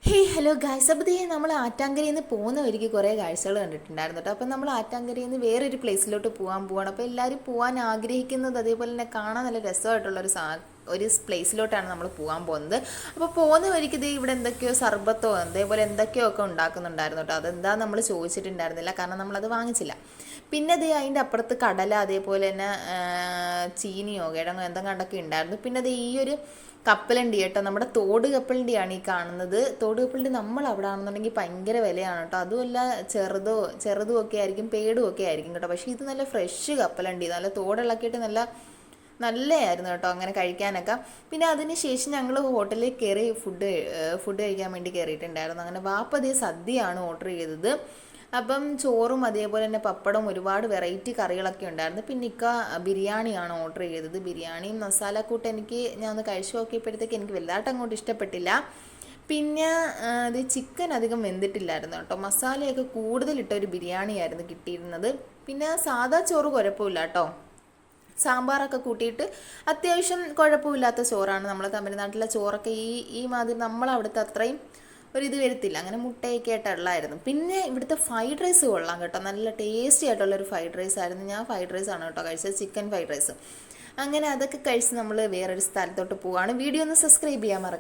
Hello guys. അപ്പോൾ നമ്മൾ ആറ്റാങ്കരയിൽ നിന്ന് പോകുന്ന വഴിക്ക് കുറേ കാഴ്ചകൾ കണ്ടിട്ടുണ്ടായിരുന്നു കേട്ടോ. അപ്പം നമ്മൾ ആറ്റാങ്കരയിൽ നിന്ന് വേറൊരു പ്ലേസിലോട്ട് പോകാൻ പോവാണ്. അപ്പോൾ എല്ലാവരും പോകാൻ ആഗ്രഹിക്കുന്നത് അതേപോലെ തന്നെ കാണാൻ നല്ല രസമായിട്ടുള്ളൊരു പ്ലേസിലോട്ടാണ് നമ്മൾ പോകാൻ പോകുന്നത്. അപ്പോൾ പോകുന്ന വഴിക്ക് ഇവിടെ എന്തൊക്കെയോ സർബത്തോ അതേപോലെ എന്തൊക്കെയോ ഒക്കെ ഉണ്ടാക്കുന്നുണ്ടായിരുന്നു കേട്ടോ. അതെന്താ നമ്മൾ ചോദിച്ചിട്ടുണ്ടായിരുന്നില്ല, കാരണം നമ്മളത് വാങ്ങിച്ചില്ല. പിന്നെ അതിൻ്റെ അപ്പുറത്ത് കടല അതേപോലെ തന്നെ ചീനിയോ കിഴങ്ങോ എന്തെങ്കിലുമൊക്കെ ഉണ്ടായിരുന്നു. പിന്നെ ഈ ഒരു കപ്പലണ്ടി കേട്ടോ, നമ്മുടെ തോട് കപ്പലണ്ടിയാണ് ഈ കാണുന്നത്. തോട് കപ്പലണ്ടി നമ്മൾ അവിടെ ആണെന്നുണ്ടെങ്കിൽ ഭയങ്കര വിലയാണ് കേട്ടോ. അതുമല്ല ചെറുതും ഒക്കെ ആയിരിക്കും, പേടും ഒക്കെ ആയിരിക്കും കേട്ടോ. പക്ഷേ ഇത് നല്ല ഫ്രഷ് കപ്പലണ്ടി, നല്ല തോടിളക്കിയിട്ട് നല്ലതായിരുന്നു കേട്ടോ അങ്ങനെ കഴിക്കാനൊക്കെ. പിന്നെ അതിന് ശേഷം ഞങ്ങൾ ഹോട്ടലിൽ കയറി ഫുഡ് കഴിക്കാൻ വേണ്ടി കയറിയിട്ടുണ്ടായിരുന്നു. അങ്ങനെ വാപ്പതേ സദ്യയാണ് ഓർഡർ ചെയ്തത്. അപ്പം ചോറും അതേപോലെ തന്നെ പപ്പടവും ഒരുപാട് വെറൈറ്റി കറികളൊക്കെ ഉണ്ടായിരുന്നു. പിന്നെ ബിരിയാണിയാണ് ഓർഡർ ചെയ്തത്. ബിരിയാണിയും മസാലക്കൂട്ട് ഞാൻ ഒന്ന് കഴിച്ചു നോക്കിയപ്പോഴത്തേക്ക് എനിക്ക് വലുതായിട്ട് അങ്ങോട്ട് ഇഷ്ടപ്പെട്ടില്ല. പിന്നെ ഇത് ചിക്കൻ അധികം വെന്തിട്ടില്ലായിരുന്നു കേട്ടോ. മസാലയൊക്കെ കൂടുതലിട്ട ഒരു ബിരിയാണിയായിരുന്നു കിട്ടിയിരുന്നത്. പിന്നെ സാദാ ചോറ് കുഴപ്പമില്ല കേട്ടോ. സാമ്പാറൊക്കെ കൂട്ടിയിട്ട് അത്യാവശ്യം കുഴപ്പമില്ലാത്ത ചോറാണ്. നമ്മൾ തമിഴ്നാട്ടിലെ ചോറൊക്കെ ഈ മാതിരി നമ്മളവിടുത്തെ അത്രയും ഒരിത് വരത്തില്ല. അങ്ങനെ മുട്ടയൊക്കെ ആയിട്ടുള്ളായിരുന്നു. പിന്നെ ഇവിടുത്തെ ഫ്രൈഡ് റൈസ് കൊള്ളാം കേട്ടോ. നല്ല ടേസ്റ്റി ആയിട്ടുള്ളൊരു ഫ്രൈഡ് റൈസ് ആയിരുന്നു. ഞാൻ ഫ്രൈഡ് റൈസ് ആണ് കേട്ടോ കഴിച്ചത്, ചിക്കൻ ഫ്രൈഡ് റൈസ്. അങ്ങനെ അതൊക്കെ കഴിച്ച് നമ്മൾ വേറൊരു സ്ഥലത്തോട്ട് പോവുകയാണ്. വീഡിയോ ഒന്ന് സബ്സ്ക്രൈബ് ചെയ്യാൻ മറക്കരുത്.